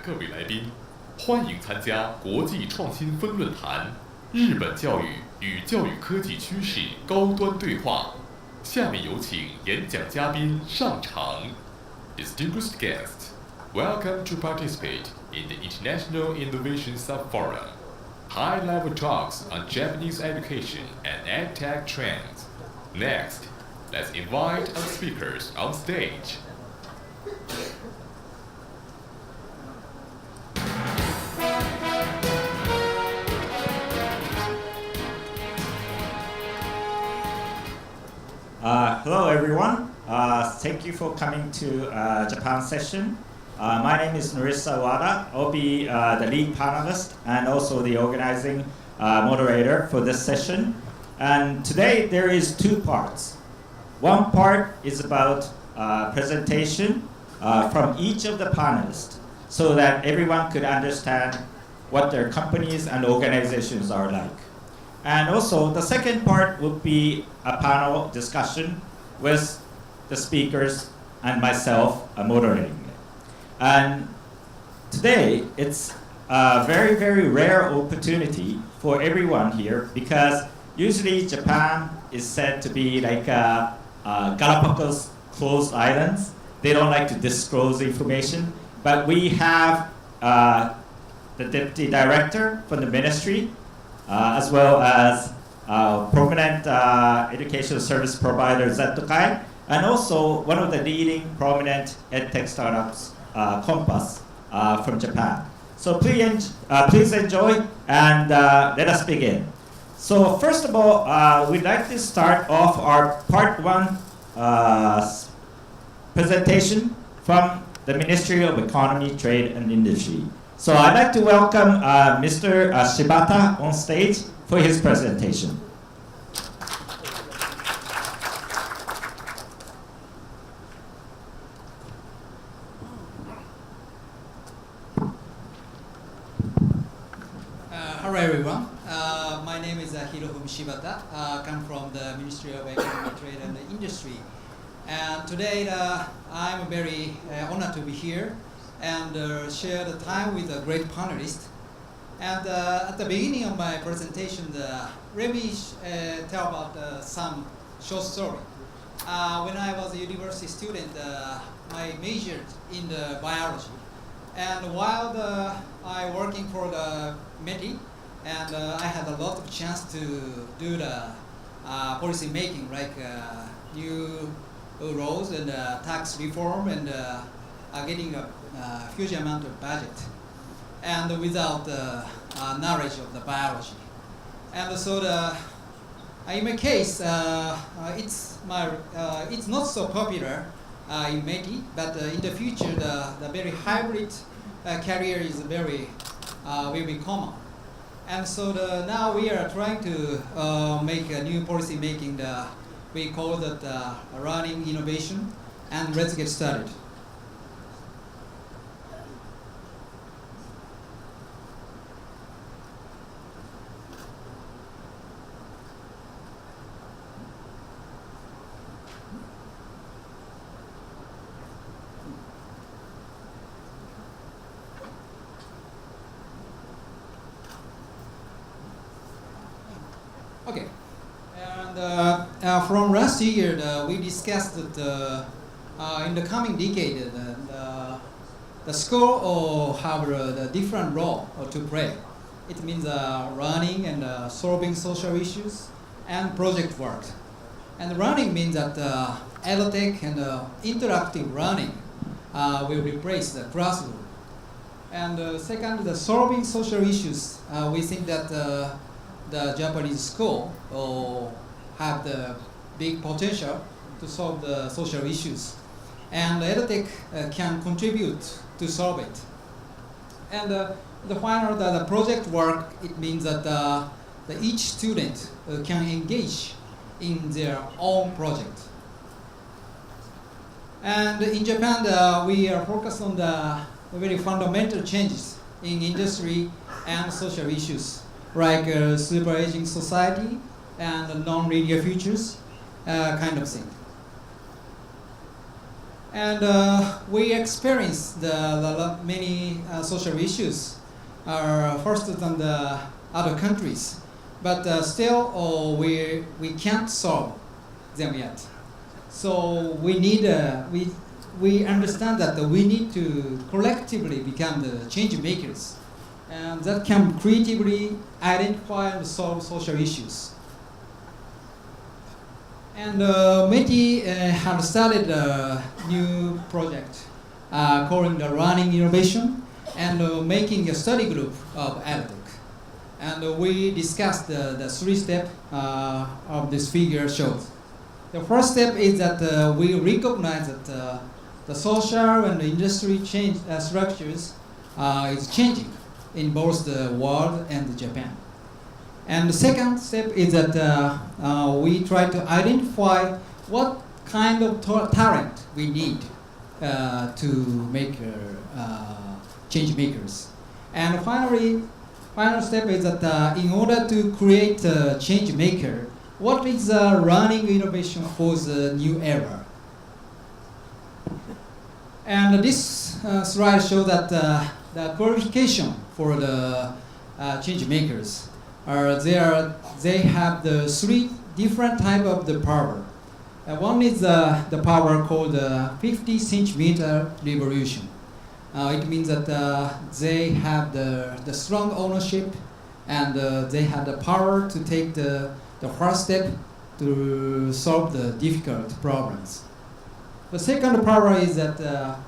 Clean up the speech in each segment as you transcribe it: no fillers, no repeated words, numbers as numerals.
各位来宾，欢迎参加国际创新分论坛日本教育与教育科技趋势高端对话。下面有请演讲嘉宾上场。Distinguished guests, welcome to participate in the International Innovation Sub-Forum. High-level talks on Japanese education and EdTech trends. Next, let's invite our speakers on stage. Hello everyone. Thank you for coming to Japan session. My name is Narisa Wada. I'll be the lead panelist and also the organizing moderator for this session. And today there is two parts. One part is about presentation from each of the panelists so that everyone could understand what their companies and organizations are like. And also the second part would be a panel discussion with the speakers and myself moderating it. And today it's a very, very rare opportunity for everyone here because usually Japan is said to be like Galapagos closed islands. They don't like to disclose information, but we have the deputy director from the ministry as well as prominent educational service provider Zettokai, and also one of the leading prominent EdTech startups, Compass, from Japan. So please enjoy and let us begin. So first of all, we'd like to start off our part one presentation from the Ministry of Economy, Trade and Industry. So I'd like to welcome Mr. Shibata on stage for his presentation. Hello everyone. My name is Hirohumi Shibata. I come from the Ministry of Economy, Trade and Industry. And today I'm very honored to be here and share the time with a great panelist. And at the beginning of my presentation, let me tell about some short story. When I was a university student, I majored in the biology. And while I working for the METI, and I had a lot of chance to do the policy making, like new laws and tax reform and getting a huge amount of budget, and without the knowledge of the biology. And so in my case, it's not so popular in METI, but in the future, the very hybrid career is will be common. And so now we are trying to make a new policy making. We call that running innovation, and let's get started. Okay, and from last year we discussed that in the coming decade the school will have the different role to play. It means running and solving social issues and project work. And running means that EdTech and interactive learning will replace the classroom. And second, the solving social issues. We think that the Japanese school will have the big potential to solve the social issues. And EdTech can contribute to solve it. And the final, the project work, it means that each student can engage in their own project. And in Japan, we are focused on the very fundamental changes in industry and social issues, like super aging society and non-linear futures, kind of thing. And we experience the many social issues are faster than the other countries, but still we can't solve them yet. So we need we understand that we need to collectively become the change makers, and that can creatively identify and solve social issues. And Meti have started a new project calling the Running Innovation, and making a study group of EdTech. And we discussed the three steps of this figure shows. The first step is that we recognize that the social and the industry change structures is changing in both the world and Japan. And the second step is that we try to identify what kind of talent we need to make change makers. And final step is that in order to create a change maker, what is the running innovation for the new era? And this slide shows that the qualification for the change makers they have the three different type of the power. One is the power called the 50 centimeter revolution. It means that they have the strong ownership, and they have the power to take the first step to solve the difficult problems. The second power is that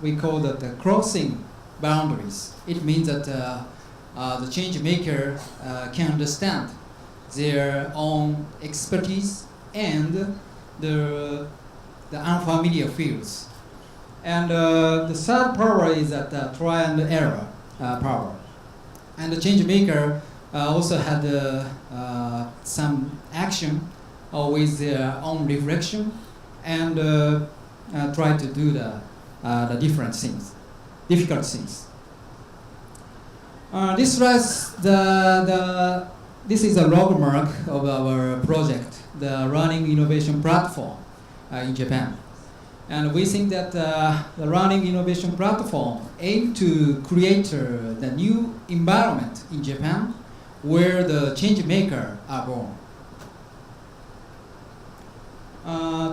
we call that the crossing boundaries. It means that the change maker can understand their own expertise and the unfamiliar fields. And the third power is that try and error power. And the change maker also had some action with their own reflection, and try to do the different things, difficult things. This is a logmark of our project, the Running Innovation Platform in Japan. And we think that the Running Innovation Platform aims to create the new environment in Japan where the change makers are born.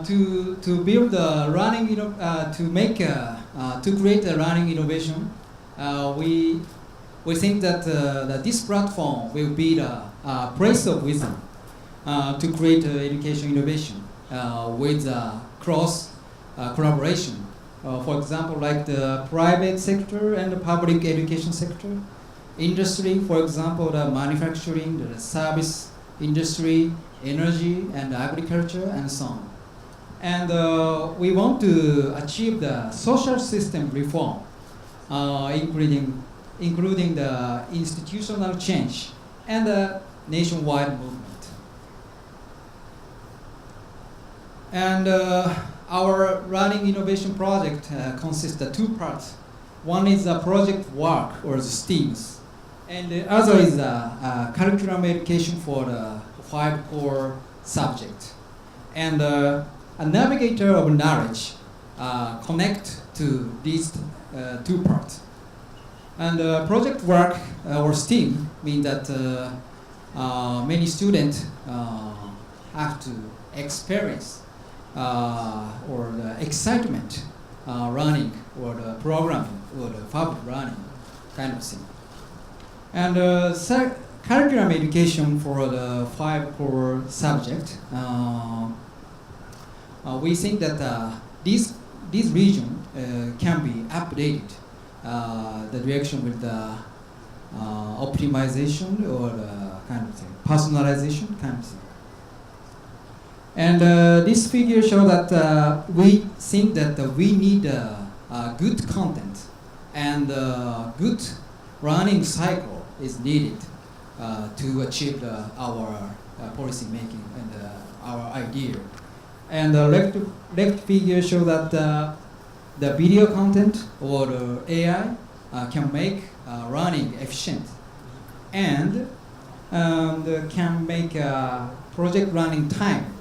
To build the running, to create a running innovation, we think that this platform will be the place of wisdom to create education innovation with cross collaboration. For example, like the private sector and the public education sector, industry, for example, the manufacturing, the service industry, energy and agriculture, and so on. And we want to achieve the social system reform, including the institutional change and the nationwide movement. And our running innovation project consists of two parts. One is the project work, or the STEAMs, and the other is the curriculum education for the 5 core subjects. And a navigator of knowledge connect to these two parts. And project work, or STEAM, means that many students have to experience or the excitement running, or the programming, or the public running kind of thing. And curriculum education for the 5 core subjects, we think that this region can be updated, the direction with the optimization, or the kind of thing, personalization kind of thing. And this figure shows that we think that we need good content, and good running cycle is needed to achieve our policy making and our idea. And the left figure shows that the video content or the AI can make running efficient, and can make project running time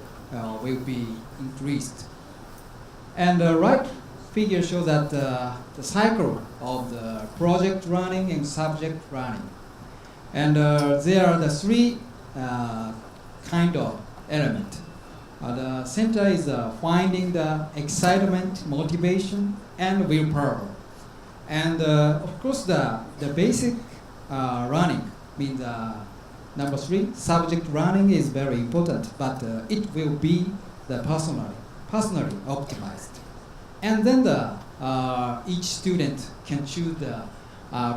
will be increased. And the right figure shows that the cycle of the project running and subject running. And there are the three kind of element. The center is finding the excitement, motivation, and willpower. And of course, the basic running means number three, subject running is very important, but it will be the personally optimized. And then each student can choose the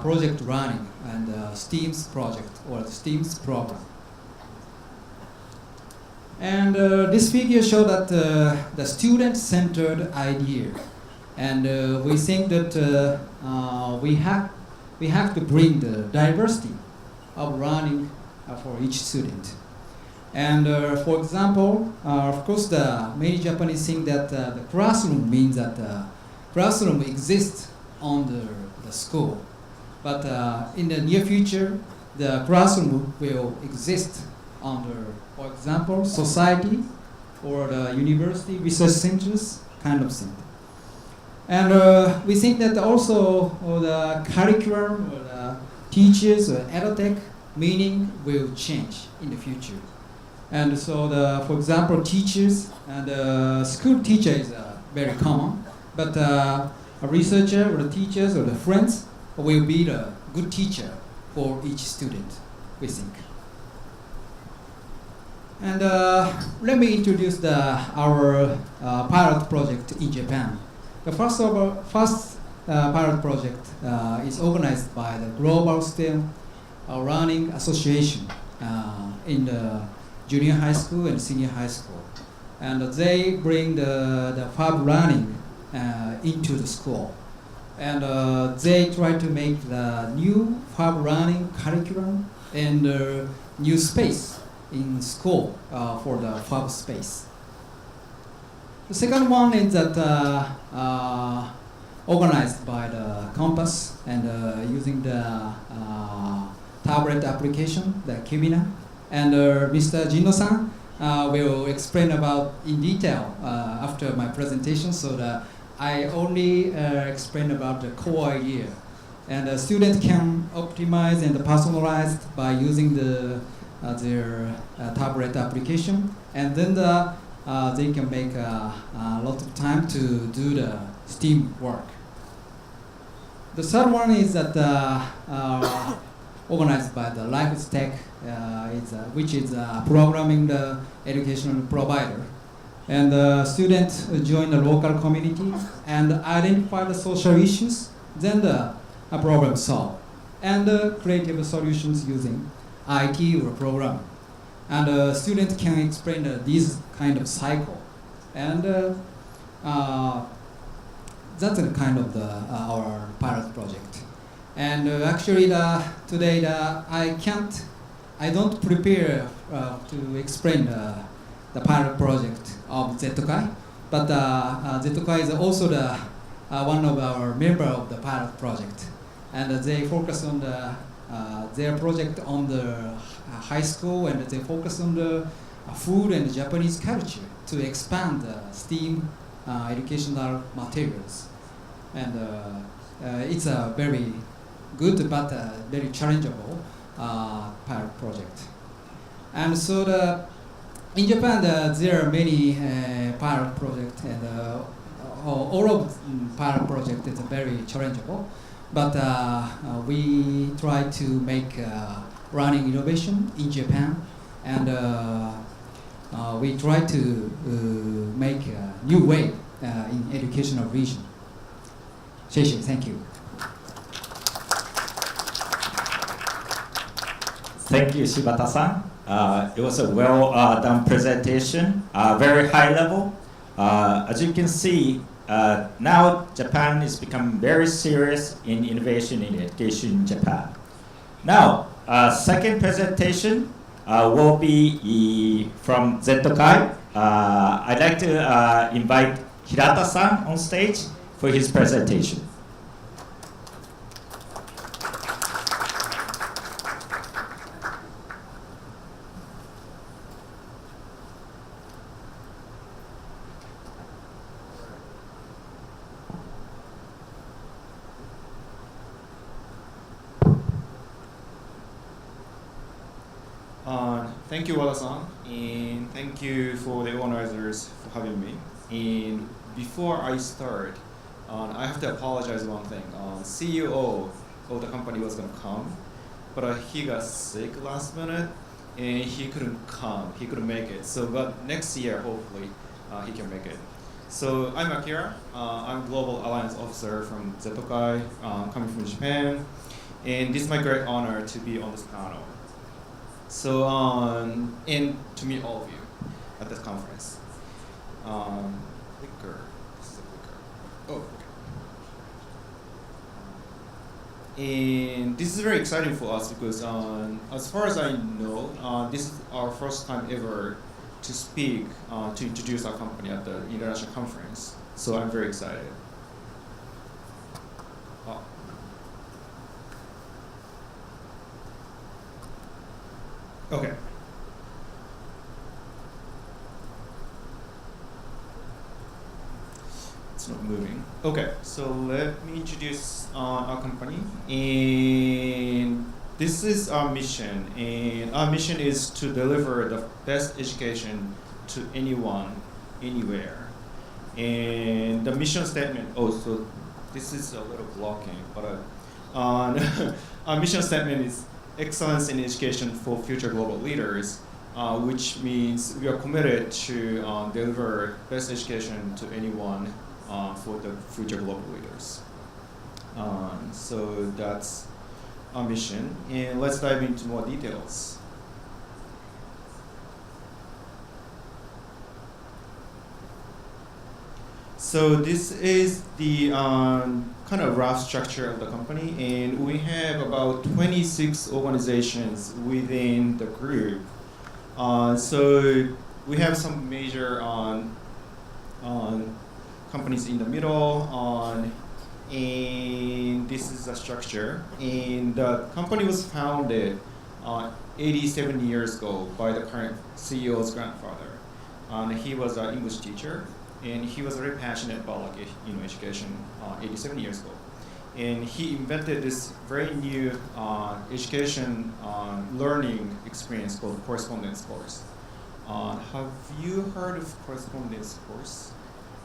project running and STEAM's project or the STEAM's program. And this figure shows that the student-centered idea. And we think that we have to bring the diversity of running for each student. And for example, of course, the many Japanese think that the classroom means that the classroom exists under the school. But in the near future, the classroom will exist under, for example, society or the university research centers kind of thing. And we think that also the curriculum or the teachers or EdTech meaning will change in the future. And so, for example, teachers and school teacher is very common, but a researcher or the teachers or the friends will be the good teacher for each student, we think. And let me introduce our pilot project in Japan. The first pilot project is organized by the Global STEM Running Association in the junior high school and senior high school. And they bring the fab running into the school. And they try to make the new fab running curriculum and new space in school for the fab space. The second one is that organized by the Compass and using the tablet application, the Kibina. And Mr. Jino-san will explain about in detail after my presentation, so that I only explain about the core idea. And the student can optimize and personalize by using their tablet application, and then they can make a lot of time to do the STEAM work. The third one is that organized by the EdTech, which is programming the educational provider. And the students join the local community and identify the social issues, then the problem solved. And creative solutions using IT or programming. And students can explain this kind of cycle. And that's a kind of our pilot project. And actually, today I don't prepare to explain the pilot project of EdTech, but EdTech is also one of our members of the pilot project, and they focus on their project on the high school, and they focus on the food and Japanese culture to expand the STEAM educational materials, and it's a very good but very challengeable pilot project. And so in Japan there are many pilot projects, and all of pilot project is very challengeable, but we try to make running innovation in Japan, and we try to make a new way in educational region. Thank you. Thank you, Shibata-san. It was a well done presentation, very high level. As you can see, now Japan is becoming very serious in innovation in education in Japan. Now, second presentation will be from EdTech. I'd like to invite Hirata-san on stage for his presentation. Thank you, Wada-san, and thank you for the organizers for having me. And before I start, I have to apologize one thing. CEO of the company was going to come, but he got sick last minute, and he couldn't come. He couldn't make it. So, but next year, hopefully, he can make it. So I'm Akira. I'm Global Alliance Officer from Zetokai, coming from Japan, and this is my great honor to be on this panel. So, and to meet all of you at this conference. Clicker. This is a clicker. Oh, okay. And this is very exciting for us because, as far as I know, this is our first time ever to speak, to introduce our company at the international conference. So I'm very excited. Okay. It's not moving. Okay, so let me introduce our company. And this is our mission. And our mission is to deliver the best education to anyone, anywhere. And the mission statement, so this is a little blocking, but our mission statement is excellence in education for future global leaders, which means we are committed to deliver best education to anyone for the future global leaders. So that's our mission, and let's dive into more details. So this is the kind of rough structure of the company, and we have about 26 organizations within the group. So we have some major companies in the middle, and this is the structure. And the company was founded 87 years ago by the current CEO's grandfather. He was an English teacher, and he was very passionate about education 87 years ago. And he invented this very new education learning experience called correspondence course. Have you heard of correspondence course?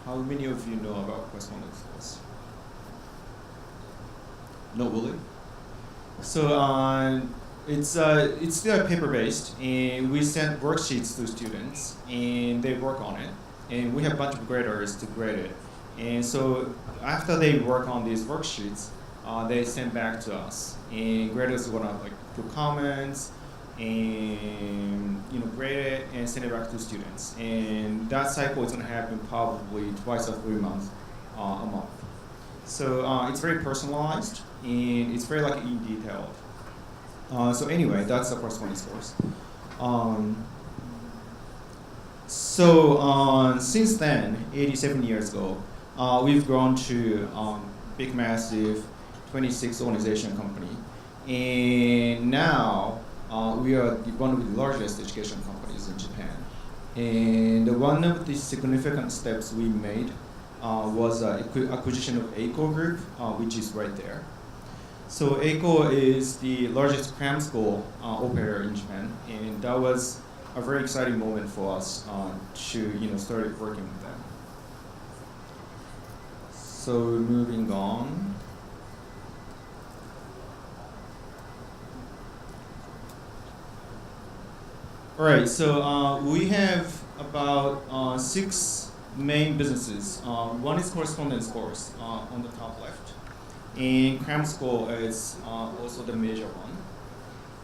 How many of you know about correspondence course? No, really? So it's still paper-based, and we send worksheets to students, and they work on it. And we have a bunch of graders to grade it. And so after they work on these worksheets, they send back to us. And graders are gonna put comments and grade it and send it back to students. And that cycle is gonna happen probably twice or 3 months a month. So it's very personalized, and it's very in detail. So anyway, that's the correspondence course. So since then, 87 years ago, we've grown to big, massive 26 organization company. And now we are one of the largest education companies in Japan. And one of the significant steps we made was acquisition of Eiko Group, which is right there. So Eiko is the largest cram school operator in Japan, and that was a very exciting moment for us to start working with them. So moving on. All right, so we have about 6 main businesses. One is correspondence course on the top left, and cram school is also the major one.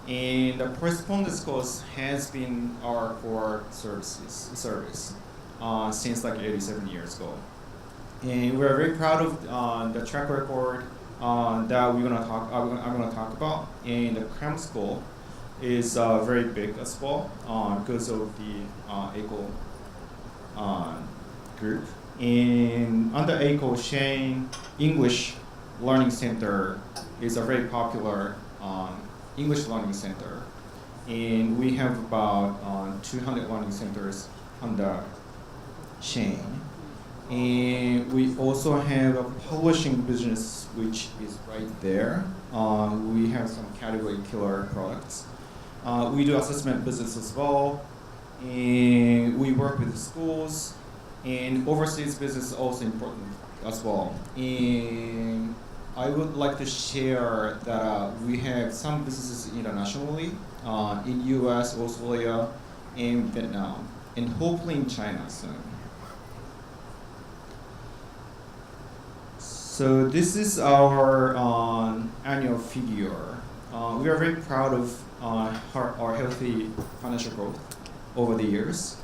And the correspondence course has been our core service since 87 years ago. And we're very proud of the track record that I'm gonna talk about. And the cram school is very big as well because of the Eiko group. And under Eiko, Shane English Learning Center is a very popular English learning center, and we have about 200 learning centers under Shane. And we also have a publishing business, which is right there. We have some category killer products. We do assessment business as well, and we work with the schools, and overseas business is also important as well. And I would like to share that we have some businesses internationally in US, Australia, and Vietnam, and hopefully in China soon. So this is our annual figure. We are very proud of our healthy financial growth over the years.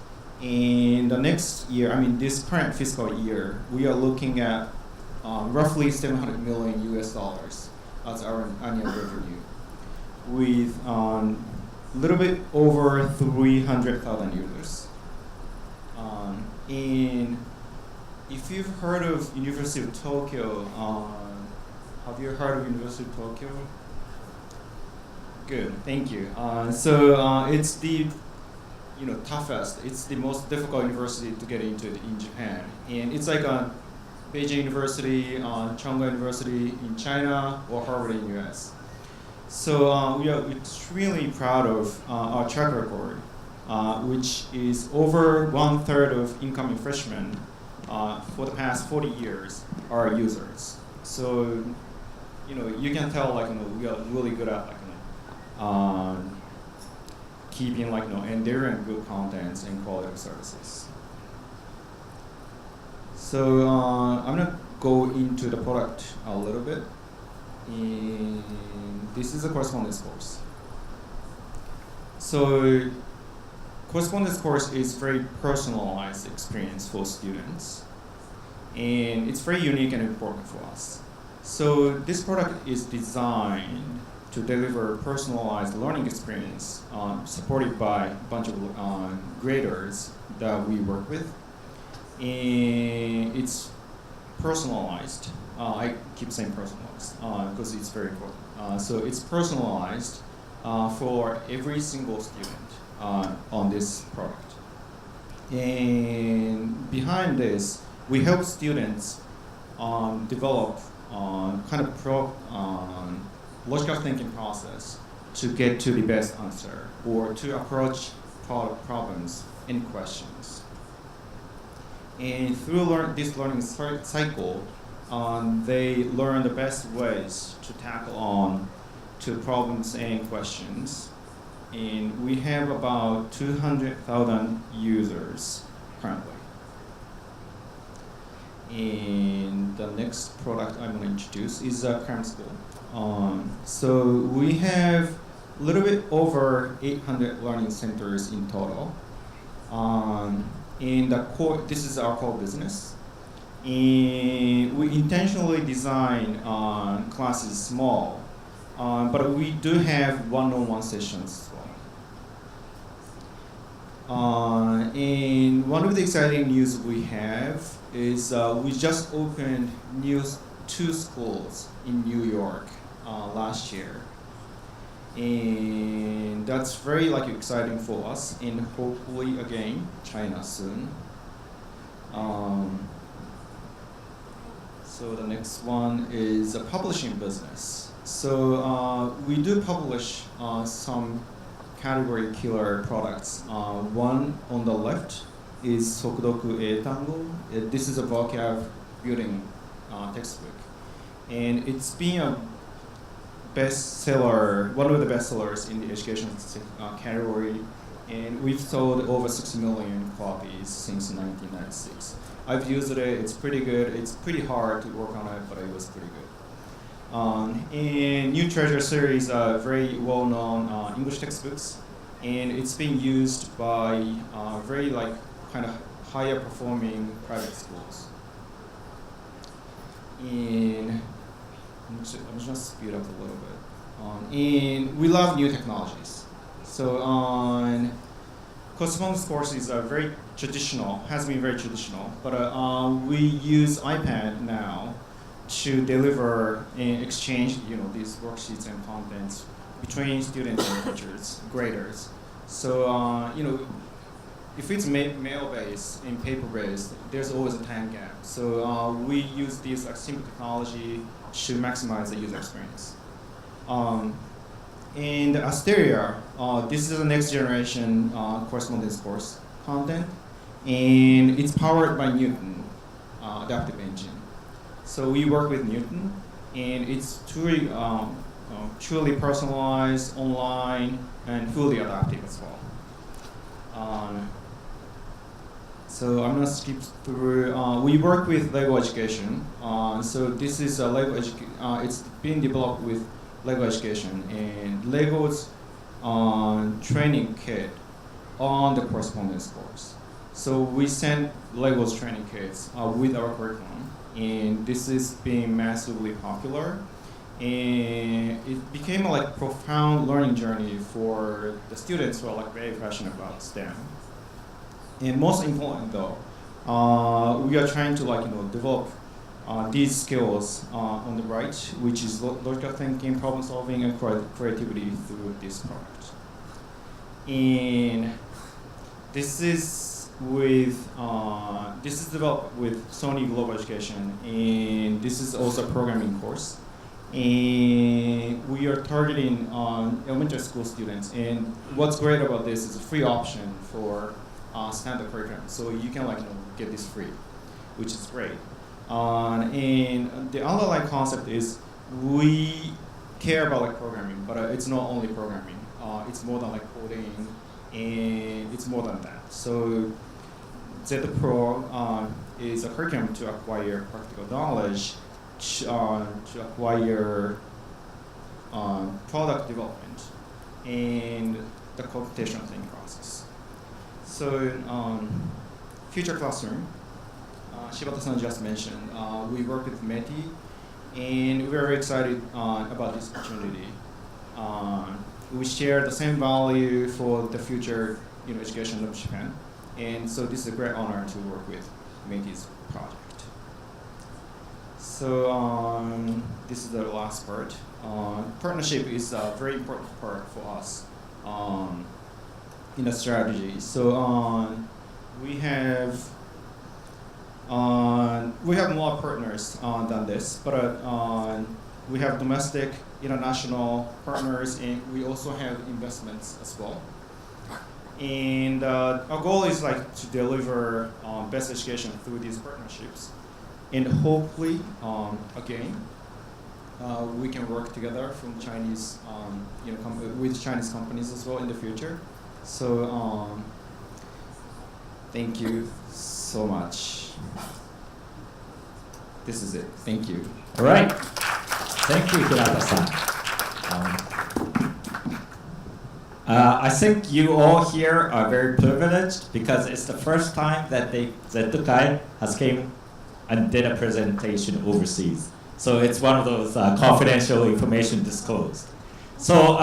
In the next year, this current fiscal year, we are looking at roughly 700 million US dollars as our annual revenue, with a little bit over 300,000 users. And if you've heard of University of Tokyo, have you heard of University of Tokyo? Good, thank you. It's the toughest. It's the most difficult university to get into in Japan, and it's like a Beijing University, Chongqing University in China, or Harvard in US. So we are extremely proud of our track record, which is over 1/3 of incoming freshmen for the past 40 years are users. So you can tell we are really good at keeping enduring good contents and quality of services. So I'm gonna go into the product a little bit. And this is a correspondence course. So correspondence course is very personalized experience for students, and it's very unique and important for us. So this product is designed to deliver personalized learning experience supported by a bunch of graders that we work with. And it's personalized. I keep saying personalized because it's very important. So it's personalized for every single student on this product. And behind this, we help students develop logical thinking process to get to the best answer or to approach problems and questions. And through this learning cycle, they learn the best ways to tackle on to problems and questions. And we have about 200,000 users currently. And the next product I'm going to introduce is Cram School. So we have a little bit over 800 learning centers in total. And this is our core business. And we intentionally design classes small, but we do have one-on-one sessions as well. And one of the exciting news we have is we just opened 2 schools in New York last year. And that's very exciting for us, and hopefully again China soon. So the next one is a publishing business. So we do publish some category killer products. One on the left is Sokudoku Eitango. This is a vocab building textbook, and it's been a bestseller, one of the bestsellers in the education category, and we've sold over 6 million copies since 1996. I've used it, it's pretty good. It's pretty hard to work on it, but it was pretty good. And New Treasure series are very well-known English textbooks, and it's being used by very higher performing private schools. And I'm just gonna speed up a little bit. And we love new technologies. So correspondence courses are very traditional, has been very traditional, but we use iPad now to deliver and exchange these worksheets and contents between students and teachers, graders. So if it's mail-based and paper-based, there's always a time gap. So we use this simple technology to maximize the user experience. And Asteria this is the next generation correspondence course content, and it's powered by Newton adaptive engine. So we work with Newton, and it's truly personalized, online, and fully adaptive as well. So I'm gonna skip through. We work with Lego Education. So this is a it's being developed with Lego Education and Lego's training kit on the correspondence course. So we send Lego's training kits with our curriculum, and this is being massively popular. And it became a profound learning journey for the students who are very passionate about STEM. And most important though, we are trying to develop these skills on the right, which is logical thinking, problem solving, and creativity through this product. And this is developed with Sony Global Education, and this is also a programming course. And we are targeting elementary school students. And what's great about this is a free option for standard curriculum, so you can get this free, which is great. And the underlying concept is we care about programming, but it's not only programming. It's more than coding, and it's more than that. So Zeta Pro is a curriculum to acquire practical knowledge, to acquire product development, and the computational thinking process. So future classroom, Shibata-san just mentioned, we work with METI, and we're very excited about this opportunity. We share the same value for the future education of Japan, and so this is a great honor to work with METI's project. So this is the last part. Partnership is a very important part for us in the strategy. So we have more partners than this, but we have domestic, international partners, and we also have investments as well. And our goal is to deliver best education through these partnerships, and hopefully, again, we can work together from Chinese, with Chinese companies as well in the future. So thank you so much. This is it. Thank you. All right. Thank you, Hirata-san. I think you all here are very privileged because it's the first time that Zetsukai has came and did a presentation overseas. So it's one of those confidential information disclosed. So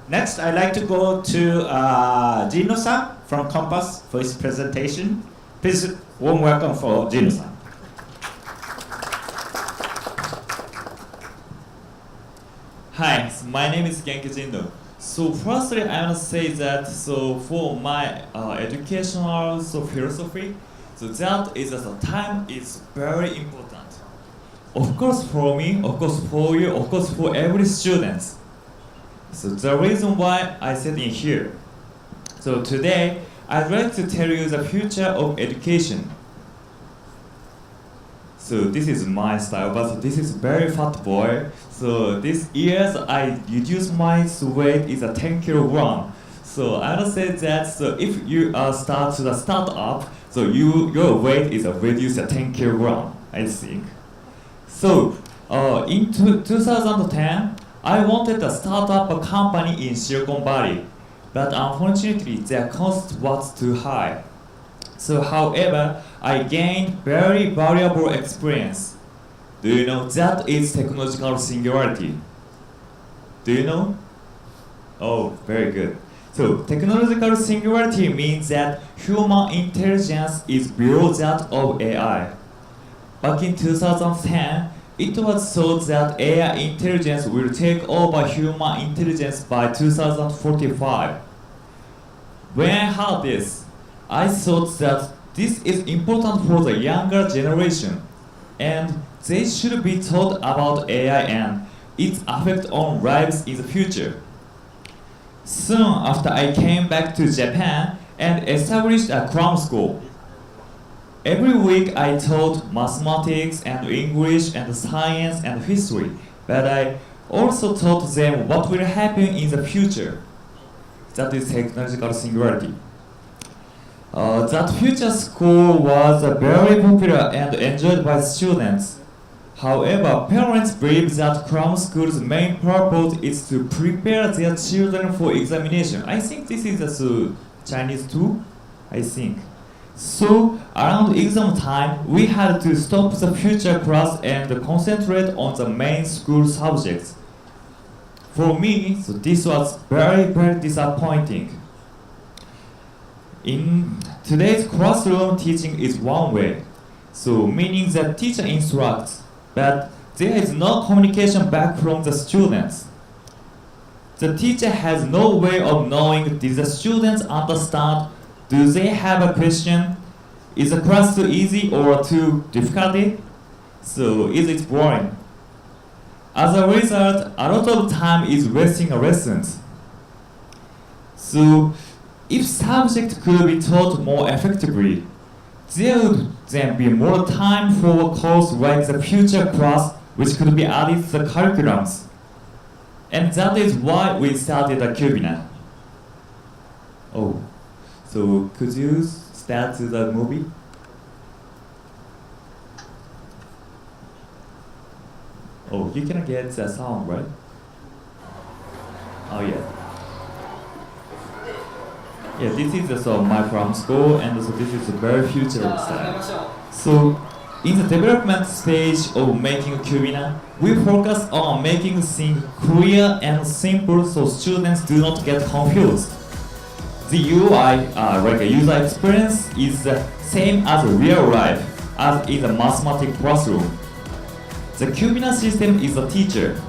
next, I'd like to go to Gino-san from Compass for his presentation. Please, warm welcome for Gino-san. Hi, so my name is Genki Jindo. So firstly, I want to say that for my educational philosophy, so that is that time is very important. Of course for me, of course for you, of course for every student. So the reason why I sit in here. So today, I'd like to tell you the future of education. So this is my style, but this is very fat boy. So this year I reduced my weight is a 10 kilogram. So I would say that so if you start to the startup, so your weight is reduced to 10 kilogram, I think. So in 2010, I wanted to start up a company in Silicon Valley, but unfortunately their cost was too high. So however, I gained very valuable experience. Do you know that is technological singularity? Do you know? Oh, very good. So technological singularity means that human intelligence is below that of AI. Back in 2010, it was thought that AI intelligence will take over human intelligence by 2045. When I heard this, I thought that this is important for the younger generation, and they should be taught about AI and its effect on lives in the future. Soon after I came back to Japan and established a cram school. Every week I taught mathematics and English and science and history, but I also taught them what will happen in the future. That is technological singularity. That future school was very popular and enjoyed by students. However, parents believe that cram school's main purpose is to prepare their children for examination. I think this is a Chinese too, I think. So, around exam time, we had to stop the future class and concentrate on the main school subjects. For me, so this was very disappointing. In today's classroom, teaching is one way, so meaning that teacher instructs, but there is no communication back from the students. The teacher has no way of knowing did the students understand, do they have a question, is the class too easy or too difficult, so is it boring? As a result, a lot of time is wasting on lessons. So, if subject could be taught more effectively, there would then be more time for a course like the future class, which could be added to the curriculums. And that is why we started a Cubina. Oh, so could you start the movie? Oh, you can get the sound, right? Oh yeah. Yeah, this is my from school, and so this is a very future style. So, in the development stage of making Cubina, we focus on making things clear and simple so students do not get confused. The UI, like a user experience, is the same as real life, as in the mathematics classroom. The Cubina system is a teacher.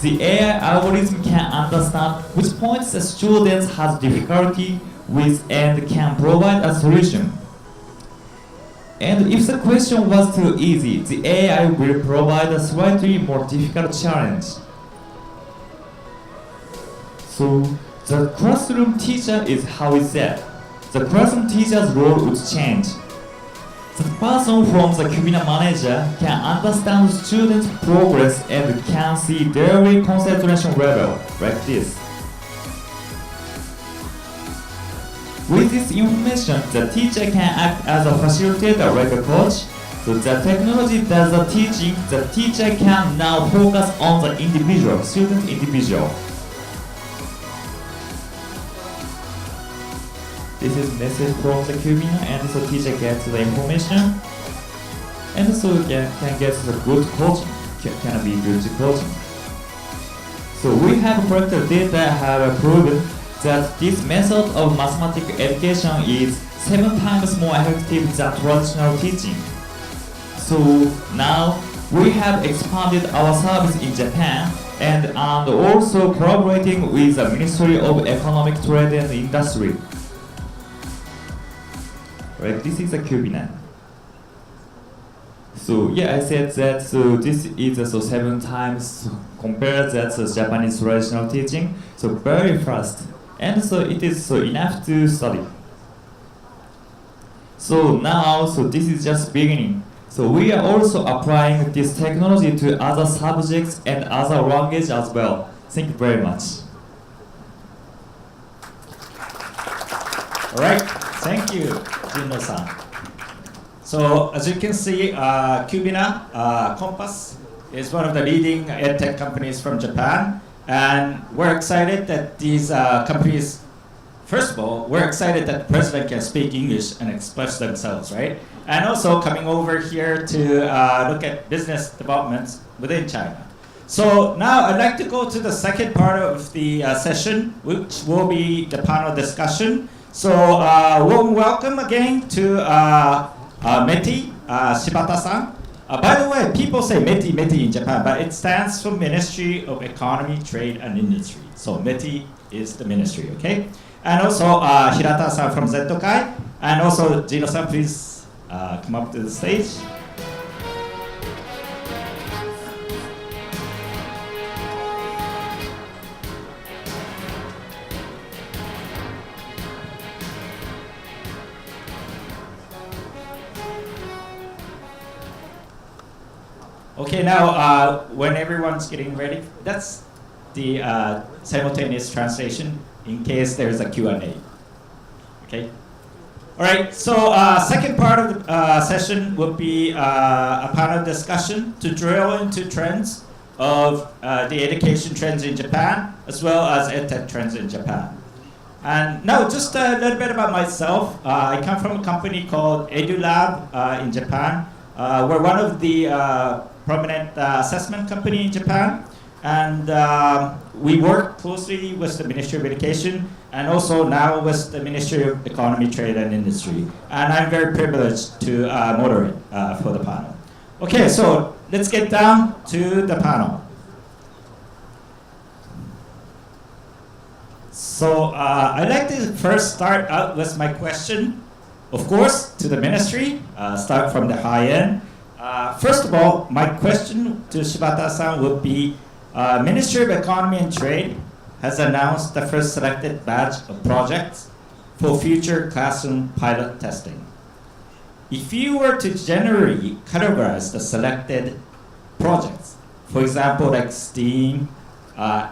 The AI algorithm can understand which points the student has difficulty with and can provide a solution. And if the question was too easy, the AI will provide a slightly more difficult challenge. So, the classroom teacher is how it's said. The classroom teacher's role would change. The person from the Cubina manager can understand students' progress and can see their concentration level, like this. With this information, the teacher can act as a facilitator like a coach. So the technology does the teaching, the teacher can now focus on the individual, student individual. This is message from the Cubina, and so teacher gets the information, and so can get the good coaching, can be good coaching. So we have collected data have proven that this method of mathematics education is 7 times more effective than traditional teaching. So now we have expanded our service in Japan and also collaborating with the Ministry of Economic Trade and Industry. Right, this is a Cubina. So yeah, I said that so this is 7 times compared that Japanese traditional teaching, so very fast. And so it is enough to study. So now, this is just beginning. So we are also applying this technology to other subjects and other languages as well. Thank you very much. All right, thank you, Jino-san. So as you can see, Cubina Compass is one of the leading EdTech companies from Japan. And we're excited that these companies, first of all, we're excited that the president can speak English and express themselves, right? And also coming over here to look at business developments within China. So now I'd like to go to the second part of the session, which will be the panel discussion. So warm welcome again to METI, Shibata-san. By the way, people say METI in Japan, but it stands for Ministry of Economy, Trade and Industry. So METI is the ministry, okay? And also Hirata-san from Zettokai, and also Jino-san, please come up to the stage. Okay, now when everyone's getting ready, that's the simultaneous translation in case there's a Q&A. Okay. All right. So second part of the session will be a panel discussion to drill into trends of the education trends in Japan as well as EdTech trends in Japan. And now just a little bit about myself. I come from a company called EduLab in Japan. We're one of the prominent assessment company in Japan. And we work closely with the Ministry of Education and also now with the Ministry of Economy, Trade and Industry. And I'm very privileged to moderate for the panel. Okay, so let's get down to the panel. So I'd like to first start out with my question, of course, to the ministry, start from the high end. First of all, my question to Shibata-san would be, Ministry of Economy and Trade has announced the first selected batch of projects for future classroom pilot testing. If you were to generally categorize the selected projects, for example, like STEAM,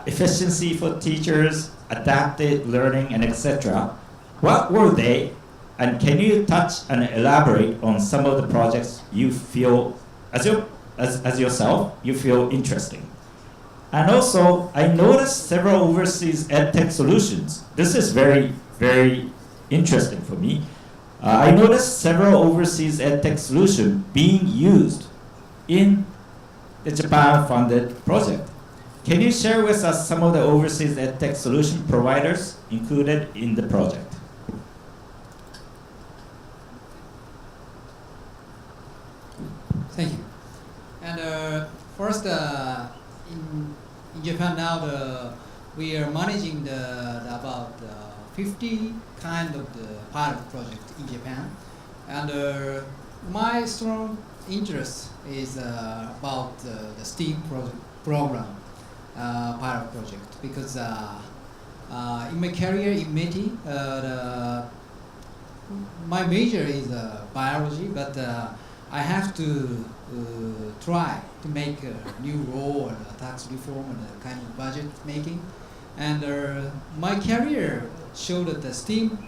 efficiency for teachers, adaptive learning, and etc., what were they? And can you touch and elaborate on some of the projects you feel, as yourself, you feel interesting? And also, I noticed several overseas EdTech solutions. This is very, very interesting for me. I noticed several overseas EdTech solutions being used in the Japan-funded project. Can you share with us some of the overseas EdTech solution providers included in the project? Thank you. And first, in Japan now, we are managing about 50 kind of the pilot project in Japan, and my strong interest is about the STEAM program pilot project, because in my career in METI, my major is biology, but I have to try to make a new law and tax reform and kind of budget making. And my career showed that the STEAM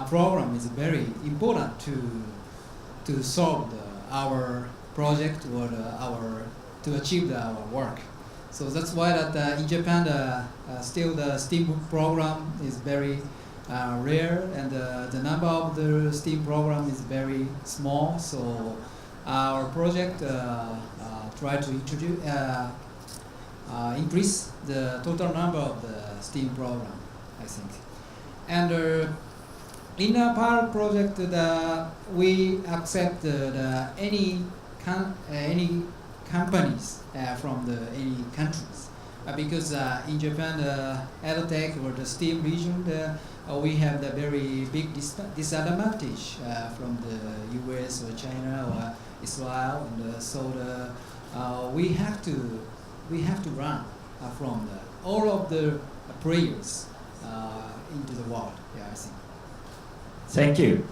program is very important to solve our project or to achieve our work. So that's why that in Japan still the STEAM program is very rare, and the number of the STEAM program is very small. So our project try to introduce increase the total number of the STEAM program, I think. And in a pilot project, we accept any companies from any countries, because in Japan, EdTech or the STEAM region, we have the very big disadvantage from the US or China or Israel, and so we have to run from all of the players into the world. Yeah, I think. Thank you.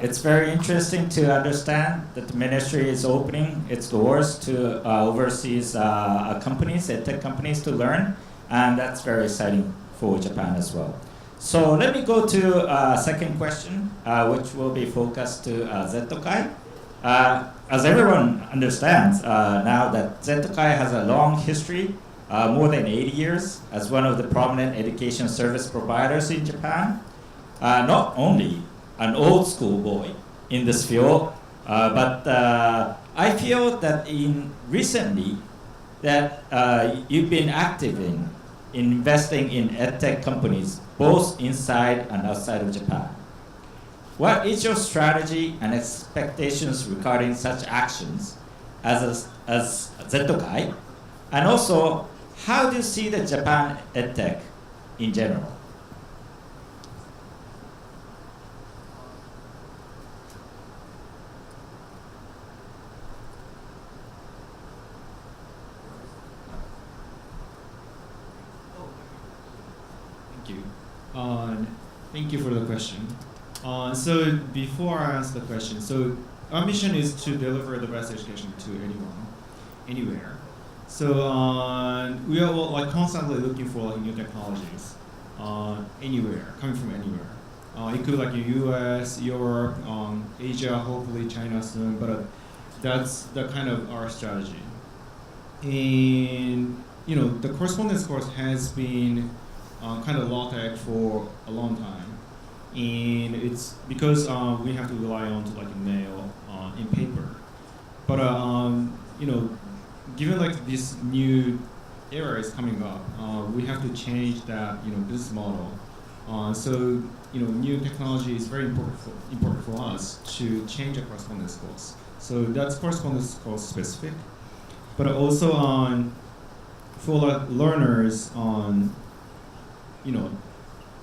It's very interesting to understand that the ministry is opening its doors to overseas companies, EdTech companies, to learn, and that's very exciting for Japan as well. So let me go to second question, which will be focused to ZTOKAI. As everyone understands now that ZTOKAI has a long history, more than 80 years, as one of the prominent education service providers in Japan. Not only an old school boy in this field, but I feel that recently that you've been active in investing in EdTech companies both inside and outside of Japan. What is your strategy and expectations regarding such actions as ZTOKAI? And also, how do you see the Japan EdTech in general? Thank you. Thank you for the question. So before I answer the question, so our mission is to deliver the best education to anyone. anywhere. So we are like constantly looking for like new technologies anywhere, coming from anywhere. It could be like U.S., Europe, Asia, hopefully China soon, but that's the kind of our strategy. And the correspondence course has been kind of low tech for a long time, and it's because we have to rely on to like mail in paper. But given like this new era is coming up, we have to change that business model. So new technology is very important for us to change our correspondence course. So that's correspondence course specific, but also for like learners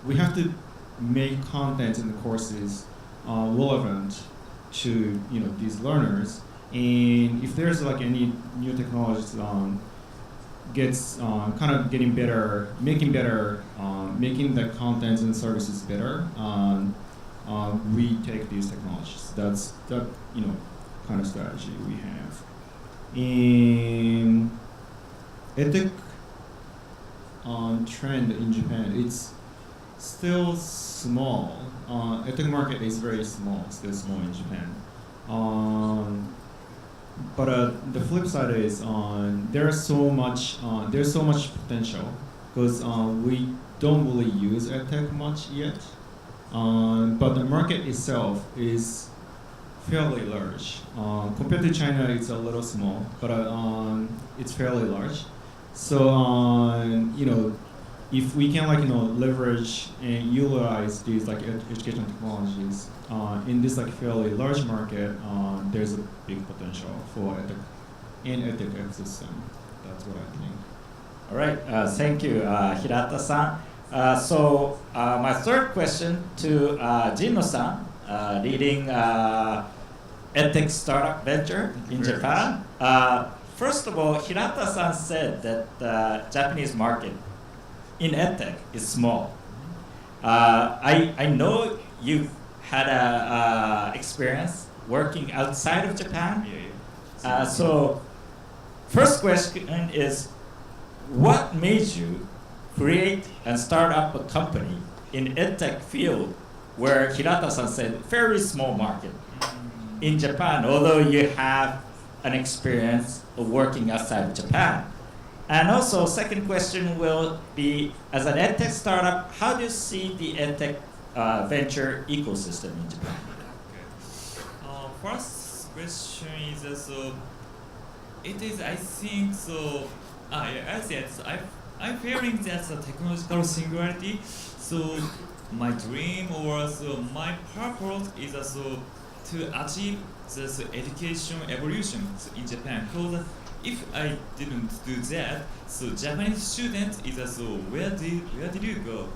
we have to make content in the courses relevant to these learners. And if there's like any new technologies gets kind of getting better, making the content and services better, we take these technologies. That's the kind of strategy we have. In EdTech trend in Japan, it's still small. EdTech market is very small, still small in Japan. But the flip side is there's so much potential because we don't really use EdTech much yet. But the market itself is fairly large. Compared to China, it's a little small, but it's fairly large. So if we can leverage and utilize these educational technologies in this fairly large market, there's a big potential for EdTech ecosystem. That's what I think. All right, thank you, Hirata-san. So my third question to Jinno-san, leading EdTech startup venture in Japan. First of all, Hirata-san said that the Japanese market in EdTech is small. I know you've had a experience working outside of Japan. Yeah. So first question is, what made you create and start up a company in EdTech field where Hirata-san said very small market in Japan, although you have an experience of working outside of Japan? And also, second question will be, as an EdTech startup, how do you see the EdTech venture ecosystem in Japan? Okay. First question is it is, I think so. I said I'm fearing that's a technological singularity. So my dream or my purpose is to achieve this education evolution in Japan. Because if I didn't do that, so Japanese students is where did you go?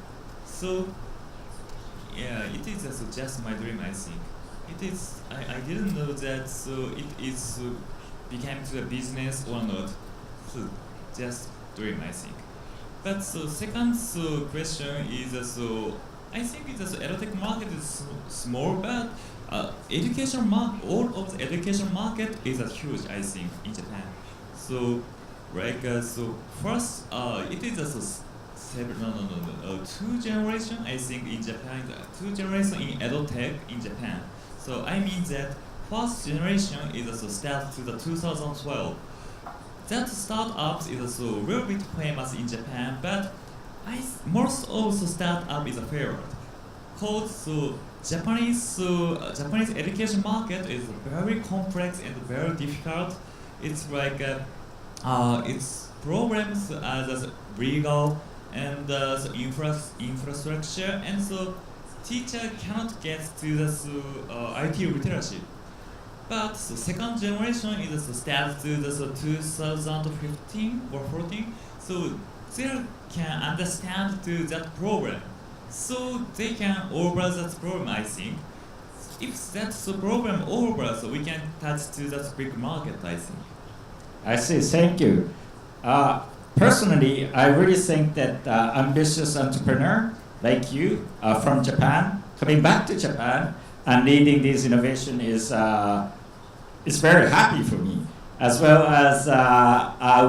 So yeah, it is just my dream. I think it is. I didn't know that. So it is became to a business or not. So just dream, I think. But second question is I think it's EdTech market is small, but education market, all of the education market is huge, I think, in Japan. So first it is two generation, I think, in Japan. Two generation in EdTech in Japan. So I mean that first generation is start to the 2012. That startups is a little bit famous in Japan, but most of the startup is failed. Cause Japanese education market is very complex and very difficult. It's its problems as legal and infrastructure, and so teacher cannot get to the IT literacy. But the second generation is start to the 2015 or 14, so they can understand to that problem, so they can overcome that problem. I think if that's the problem over, so we can touch to that big market. I think. I see. Thank you. Personally, I really think that ambitious entrepreneur like you from Japan coming back to Japan and leading this innovation is very happy for me. as well as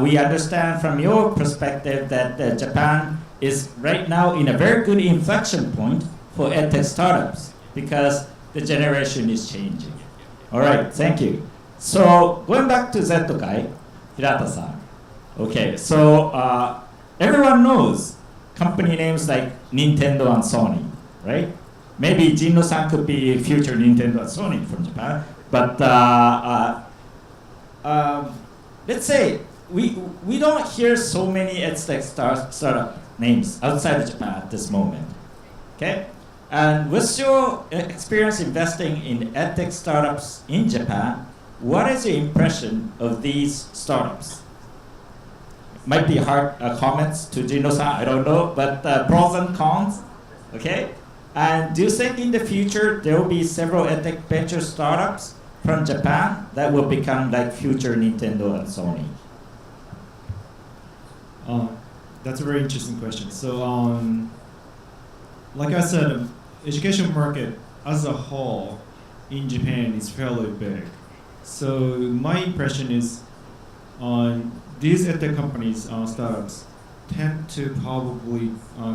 we understand from your perspective that Japan is right now in a very good inflection point for EdTech startups because the generation is changing. All right, thank you. So going back to Zettokai, Hirata-san. Okay, so everyone knows company names like Nintendo and Sony, right? Maybe Jinno-san could be future Nintendo and Sony from Japan, but let's say we don't hear so many EdTech startup names outside of Japan at this moment. Okay, and what's your experience investing in EdTech startups in Japan? What is your impression of these startups? Might be hard comments to Jinno-san, I don't know, but pros and cons, okay? And do you think in the future there will be several EdTech venture startups from Japan that will become like future Nintendo and Sony? That's a very interesting question. So, like I said, education market as a whole in Japan is fairly big. So my impression is these EdTech companies, startups, tend to probably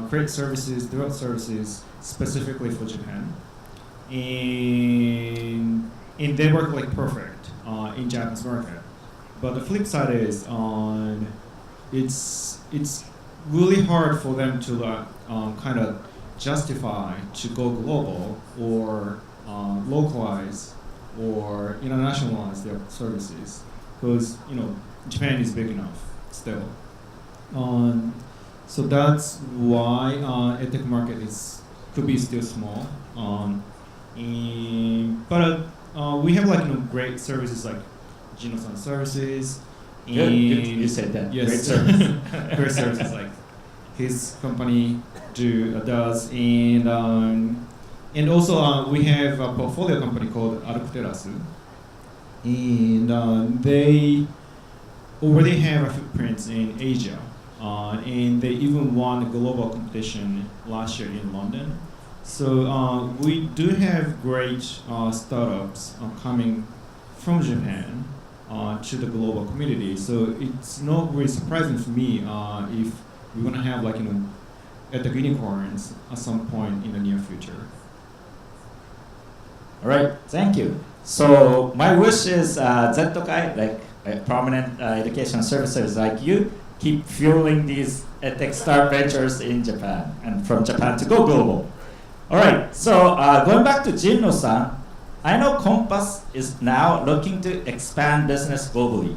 create services, develop services specifically for Japan. And they work like perfect in Japanese market. But the flip side is it's really hard for them to kind of justify to go global or localize or internationalize their services because Japan is big enough still. So that's why EdTech market could be still small. But we have great services like Jinno-san services. Good. You said that. Yes, Great service. great services like his company does, and also we have a portfolio company called Arcterasu, and they already have a footprint in Asia, and they even won a global competition last year in London. So we do have great startups coming from Japan to the global community. So it's not really surprising for me if we're gonna have EdTech unicorns at some point in the near future. All right, thank you. So my wish is Zettokai, like prominent education services like you, keep fueling these EdTech start ventures in Japan and from Japan to go global. All right, so going back to Jinno-san, I know Compass is now looking to expand business globally,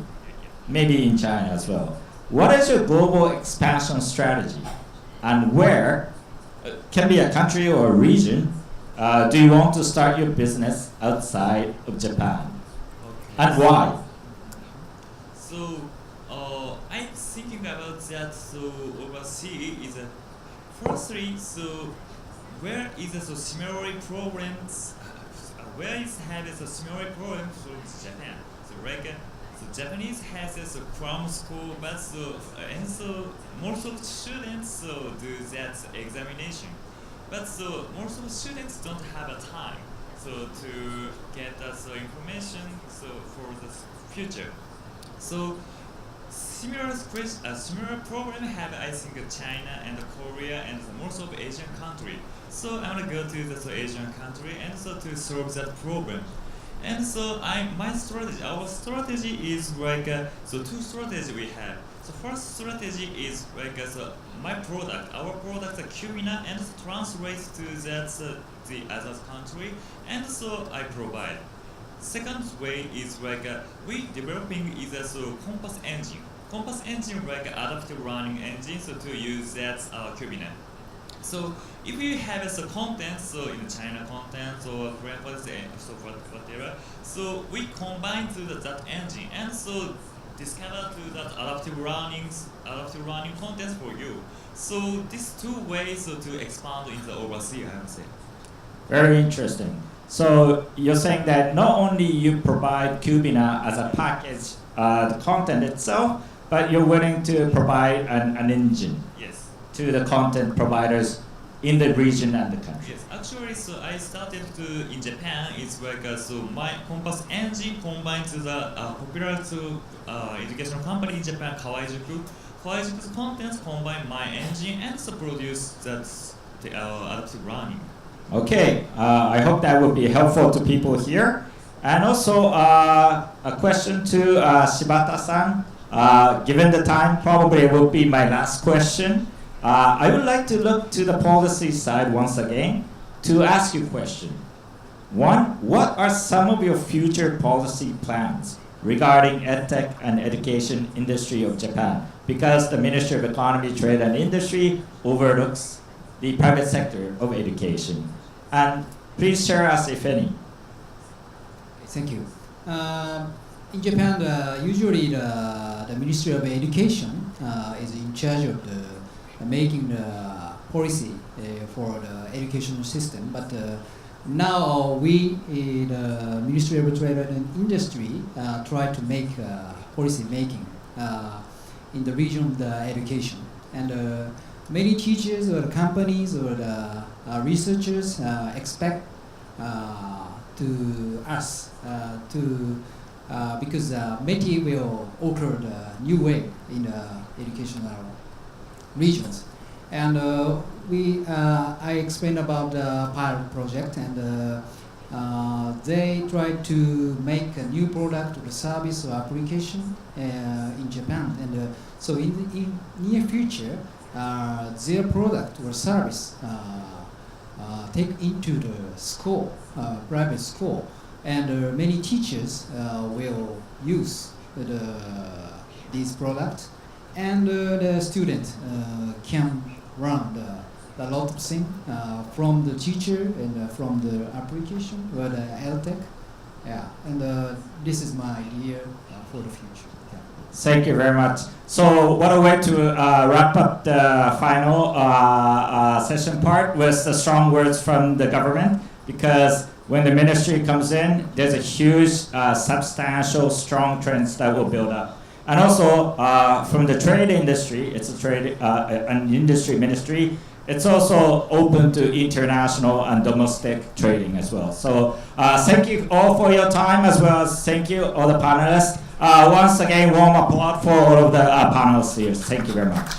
maybe in China as well. What is your global expansion strategy? And where, can be a country or a region, do you want to start your business outside of Japan? Okay. And why? So I'm thinking about that. So overseas is firstly, so where is so similar problems? Where is having a similar problem from Japan? So so Japanese has a cram school, but and most of the students do that examination. But most of the students don't have a time to get us information for the future. So similar problem have I think China and Korea and most of Asian country. So I'm gonna go to the Asian country and to solve that problem. And so our strategy is two strategies we have. So first strategy is our product Cubina and translates to the other country, and so I provide. Second way is we developing is Compass engine. Compass engine adaptive learning engine to use that Cubina. So if you have content, in China content or Korean content, whatever, so we combine to that engine and discover to that adaptive learning content for you. So these two ways to expand in the overseas, I would say. Very interesting. So you're saying that not only you provide Cubina as a package, the content itself, but you're willing to provide an engine. Yes. To the content providers in the region and the country? Yes, actually, so I started to in Japan. It's like so my Compass engine combined to the popular to educational company in Japan, Kawaijuku. Kawaijuku's contents combine my engine and so produce that adaptive learning. Okay, I hope that will be helpful to people here. And also a question to Shibata-san. Given the time, probably it will be my last question. I would like to look to the policy side once again to ask you a question. One, what are some of your future policy plans regarding EdTech and education industry of Japan? Because the Ministry of Economy, Trade and Industry overlooks the private sector of education. And please share us if any. Thank you. In Japan, usually the Ministry of Education is in charge of making the policy for the educational system. But now we, the Ministry of Trade and Industry, try to make policy making in the region of the education. And many teachers or companies or the researchers expect to us because METI will occur the new way in the educational regions. And I explained about the pilot project, and they try to make a new product or service or application in Japan. And so in near future, their product or service take into the school, private school, and many teachers will use these products, and the student can learn a lot of things from the teacher and from the application or the EdTech. Yeah, and this is my idea for the future. Yeah. Thank you very much. So what a way to wrap up the final session part with the strong words from the government, because when the ministry comes in, there's a huge, substantial, strong trends that will build up. And also from the trade industry, it's a trade an industry ministry. It's also open to international and domestic trading as well. So thank you all for your time, as well as thank you all the panelists. Once again, warm applause for all of the panelists here. Thank you very much.